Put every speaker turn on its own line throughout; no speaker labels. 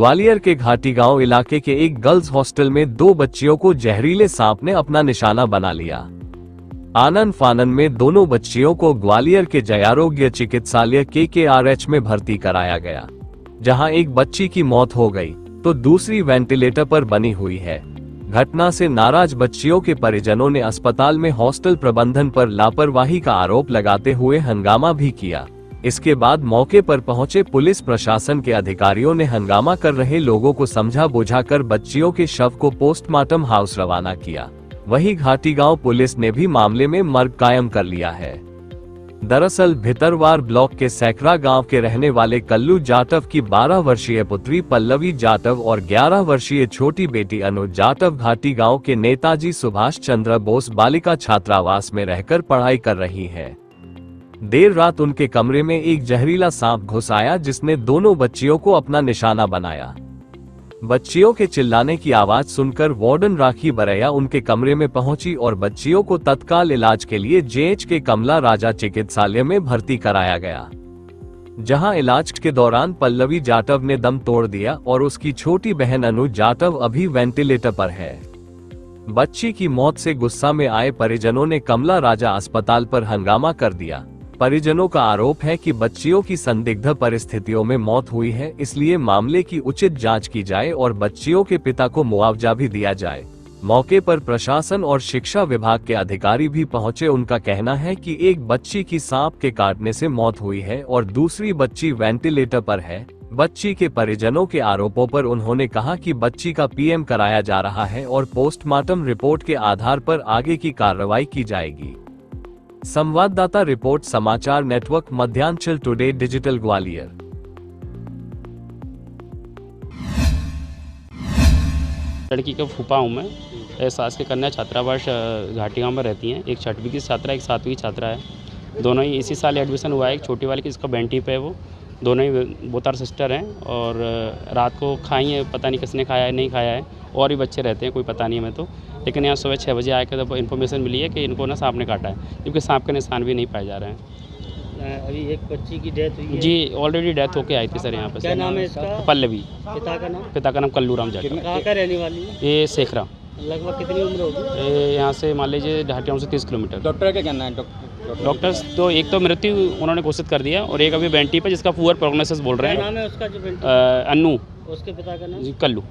ग्वालियर के घाटी गांव इलाके के एक गर्ल्स हॉस्टल में 2 बच्चियों को जहरीले सांप ने अपना निशाना बना लिया। आनन फानन में दोनों बच्चियों को ग्वालियर के जयारोग्य चिकित्सालय KKRH में भर्ती कराया गया, जहां एक बच्ची की मौत हो गई तो दूसरी वेंटिलेटर पर बनी हुई है। घटना से नाराज बच्चियों के परिजनों ने अस्पताल में हॉस्टल प्रबंधन पर लापरवाही का आरोप लगाते हुए हंगामा भी किया। इसके बाद मौके पर पहुंचे पुलिस प्रशासन के अधिकारियों ने हंगामा कर रहे लोगों को समझा बुझाकर बच्चियों के शव को पोस्टमार्टम हाउस रवाना किया। वहीं घाटी गांव पुलिस ने भी मामले में मर्ग कायम कर लिया है। दरअसल भितरवार ब्लॉक के सैकरा गांव के रहने वाले कल्लू जाटव की 12 वर्षीय पुत्री पल्लवी जाटव और 11 वर्षीय छोटी बेटी अनु जाटव घाटी गांव के नेताजी सुभाष चंद्र बोस बालिका छात्रावास में रहकर पढ़ाई कर रही हैं। देर रात उनके कमरे में एक जहरीला सांप घुस आया, जिसने दोनों बच्चियों को अपना निशाना बनाया। बच्चियों के चिल्लाने की आवाज सुनकर वार्डन राखी बरैया उनके कमरे में पहुंची और बच्चियों को तत्काल इलाज के लिए JH कमला राजा चिकित्सालय में भर्ती कराया गया, जहां इलाज के दौरान पल्लवी जाटव ने दम तोड़ दिया और उसकी छोटी बहन अनु जाटव अभी वेंटिलेटर पर है। बच्ची की मौत से गुस्सा में आए परिजनों ने कमला राजा अस्पताल पर हंगामा कर दिया। परिजनों का आरोप है कि बच्चियों की संदिग्ध परिस्थितियों में मौत हुई है, इसलिए मामले की उचित जांच की जाए और बच्चियों के पिता को मुआवजा भी दिया जाए। मौके पर प्रशासन और शिक्षा विभाग के अधिकारी भी पहुंचे। उनका कहना है कि एक बच्ची की सांप के काटने से मौत हुई है और दूसरी बच्ची वेंटिलेटर पर है। बच्ची के परिजनों के आरोपों पर उन्होंने कहा कि बच्ची का PM कराया जा रहा है और पोस्टमार्टम रिपोर्ट के आधार पर आगे की कार्रवाई की जाएगी। संवाददाता रिपोर्ट, समाचार network Madhyanchal today digital Gwalior.
लड़की का फूफा हूँ मैं। सास के कन्या छात्रावास घाटी गाँव में रहती हैं। एक 6वीं की छात्रा, एक 7वीं की छात्रा है। दोनों ही इसी साल एडमिशन हुआ है। एक छोटी वाली की जिसका बेंटी पे है, वो दोनों ही बोतार सिस्टर हैं। और रात को खाई है, पता नहीं किसने खाया है नहीं खाया है। और भी बच्चे रहते हैं, कोई पता नहीं हमें तो। लेकिन यहाँ सुबह 6 बजे आकर जब इन्फॉर्मेशन मिली है कि इनको ना सांप ने काटा है, क्योंकि सांप के निशान भी नहीं पाए जा रहे हैं।
अभी एक बच्ची की डेथ हुई है।
जी, ऑलरेडी डेथ होके आई थी सर यहाँ पे।
क्या नाम है इसका?
पल्लवी।
पिता का नाम
कल्लू राम जाटव।
कहाँ का रहने वाली है?
ये सेखरा।
लगभग कितनी उम्र होगी?
ये यहाँ से मान लीजिए घाटी गाँव से 30 किलोमीटर।
डॉक्टर का कहना है?
डॉक्टर्स तो एक तो मृत्यु उन्होंने घोषित कर दिया और एक अभी बेंटी पे जिसका पुअर प्रोग्नोसिस बोल रहे हैं।
क्या नाम है उसका जो बेंटी?
अन्नू।
उसके पिता का नाम?
जी, कल्लू।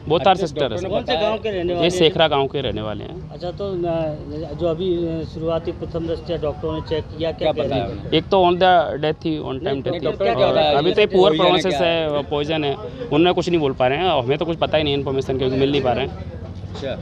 बहुत सारे सिस्टर है।
कौन से गांव के रहने वाले?
ये सेखरा गांव के रहने वाले हैं।
अच्छा, तो जो अभी शुरुआती प्रथम दृष्टया डॉक्टरों ने चेक किया, क्या बताया?
एक तो ऑन द डेथ थी, ऑन टाइम डेथ थी। अभी तो पुअर प्रोग्नोसिस है, पॉइजन है। उन्होंने कुछ नहीं बोल पा रहे हैं, हमें तो कुछ पता ही नहीं इन्फॉर्मेशन, क्योंकि मिल नहीं पा रहे हैं।
अच्छा,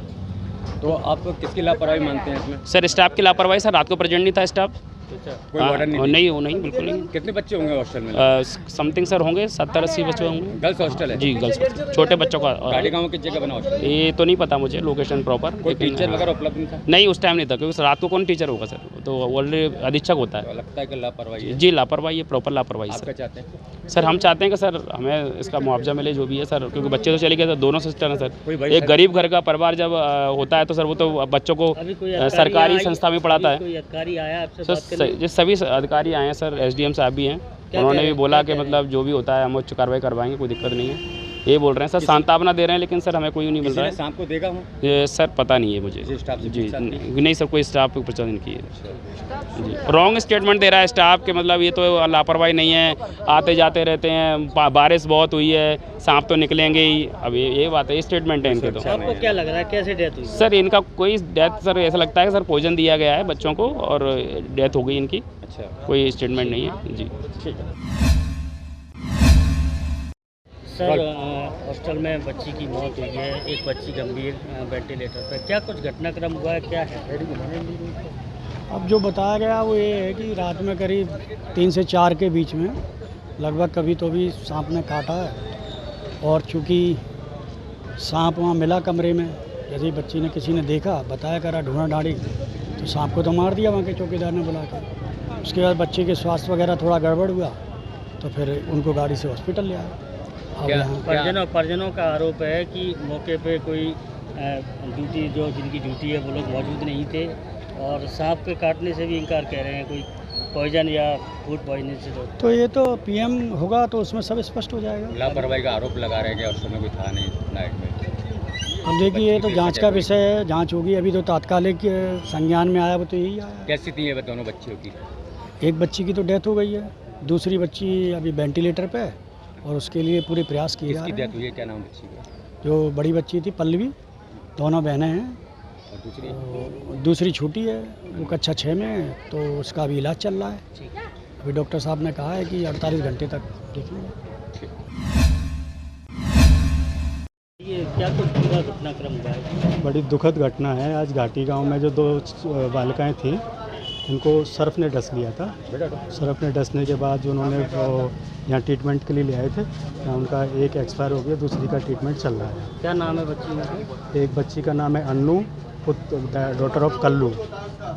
तो आप किसकी लापरवाही मानते हैं इसमें?
सर स्टाफ की लापरवाही। सर रात को प्रेजेंट नहीं था स्टाफ।
कोई वार्डन
नहीं, वो नहीं, बिल्कुल नहीं।
कितने बच्चे होंगे हॉस्टल में?
समथिंग सर होंगे 70-80 बच्चे होंगे।
गर्ल्स हॉस्टल है?
जी, गर्ल्स हॉस्टल, छोटे बच्चों का।
घाटी गाँव किस जगह बना हॉस्टल?
ये तो नहीं पता मुझे लोकेशन प्रॉपर।
कोई टीचर वगैरह उपलब्ध नहीं था?
नहीं, उस टाइम नहीं था, क्योंकि रात को कौन टीचर होगा सर, तो ऑलरेडी अधीक्षक होता है।
लगता है कि लापरवाही है।
जी, लापरवाही है, प्रॉपर लापरवाही।
आप क्या चाहते हैं?
सर हम चाहते हैं कि सर हमें इसका मुआवजा मिले, जो भी है सर, क्योंकि बच्चे तो चले गए, दोनों सिस्टर हैं सर। एक गरीब घर का परिवार जब होता है तो सर वो तो बच्चों को सरकारी संस्था में पढ़ाता है।
कोई अधिकारी आया आपसे बात
सर?
करने?
सभी अधिकारी आए हैं सर, SDM साहब भी हैं। उन्होंने भी बोला कि मतलब जो भी होता है हम उच्च कार्रवाई करवाएंगे, कोई दिक्कत नहीं है, ये बोल रहे हैं सर। सांत्वना दे रहे हैं, लेकिन सर हमें कोई नहीं मिल रहा है।
सांप को देखा हूँ?
ये सर पता नहीं है मुझे। जी नहीं सर, कोई स्टाफ को पहचान नहीं की है। जी, रॉन्ग स्टेटमेंट दे रहा है स्टाफ के, मतलब ये तो लापरवाही नहीं है, आते जाते रहते हैं, बारिश बहुत हुई है, सांप तो निकलेंगे ही। अब ये बात है, ये स्टेटमेंट है इनके। तो
आपको क्या लग रहा है, कैसे डेथ हुई?
सर इनका कोई डेथ, सर ऐसा लगता है कि सर पॉइजन दिया गया है बच्चों को और डेथ हो गई इनकी।
अच्छा,
कोई स्टेटमेंट नहीं है। जी
ठीक है
सर। हॉस्टल में बच्ची की मौत हुई है, एक बच्ची गंभीर वेंटिलेटर पर, क्या कुछ घटनाक्रम हुआ है, क्या है?
अब जो बताया गया वो ये है कि रात में करीब 3 से 4 के बीच में लगभग कभी तो भी सांप ने काटा है। और चूँकि सांप वहाँ मिला कमरे में, जैसे ही बच्ची ने किसी ने देखा, बताया करा ढूंढा ढाड़ी, तो सांप को तो मार दिया वहाँ के चौकीदार ने बुला कर। उसके बाद बच्चे के स्वास्थ्य वगैरह थोड़ा गड़बड़ हुआ, तो फिर उनको गाड़ी से हॉस्पिटल ले आया।
परिजनों का आरोप है कि मौके पे कोई जिनकी ड्यूटी है वो लोग मौजूद नहीं थे और सांप के काटने से भी इनकार कह रहे हैं। कोई पॉइजन या फूड पॉइजनिंग से जो
तो ये तो पीएम होगा तो उसमें सब स्पष्ट हो जाएगा।
लापरवाही का आरोप लगा रहे हैं कि उस समय कोई था नहीं नाइट में।
अब देखिए ये तो जांच का विषय है, जांच होगी। अभी तो तात्कालिक संज्ञान में आया वो तो यही आया।
कैसी थी ये दोनों बच्चियों की?
एक बच्ची की तो डेथ हो गई है, दूसरी बच्ची अभी वेंटिलेटर पे है और उसके लिए पूरे प्रयास किए जा
किसकी
रहे
डेथ
हैं।
हुई है, क्या नाम बच्ची का?
जो बड़ी बच्ची थी पल्लवी, दोनों बहनें हैं।
और दूसरी?
और दूसरी छोटी है, वो कक्षा 6 में है, तो उसका अभी इलाज चल रहा है। अभी डॉक्टर साहब ने कहा है कि 48 घंटे तक देखेंगे।
ये क्या कुछ पूरा घटनाक्रम हुआ है?
बड़ी दुखद घटना है। आज घाटी गांव में जो 2 बालिकाएं थी, इनको सर्फ ने डस लिया था। सर्फ ने डसने के बाद जो उन्होंने वो यहाँ ट्रीटमेंट के लिए ले आए थे, यहाँ उनका एक एक्सपायर हो गया, दूसरी का ट्रीटमेंट चल रहा है।
क्या नाम है बच्ची का?
एक बच्ची का नाम है अन्नू, डॉटर ऑफ कल्लू,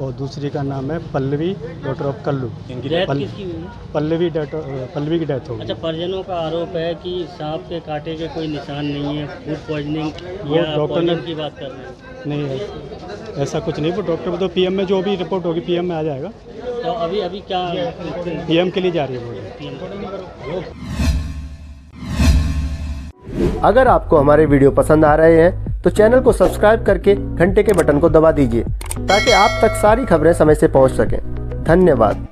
और दूसरी का नाम है Pallavi, daughter of Kallu.
Death किसकी हुई है?
पल्लवी की डेथ हो गई।
अच्छा, परिजनों का आरोप है कि सांप के कांटे के कोई निशान नहीं है, फूड पॉइजनिंग
वो
या
डॉक्टर ने-
पॉइजन की बात कर रहे हैं।
नहीं है, ऐसा कुछ नहीं। वो डॉक्टर तो पीएम में जो भी रिपोर्ट होगी पीएम में आ जाएगा।
तो अभी क्या
पीएम के लिए जा रही है वो।
अगर आपको हमारे वीडियो पसंद आ रहे हैं तो चैनल को सब्सक्राइब करके घंटे के बटन को दबा दीजिए ताकि आप तक सारी खबरें समय से पहुंच सकें। धन्यवाद।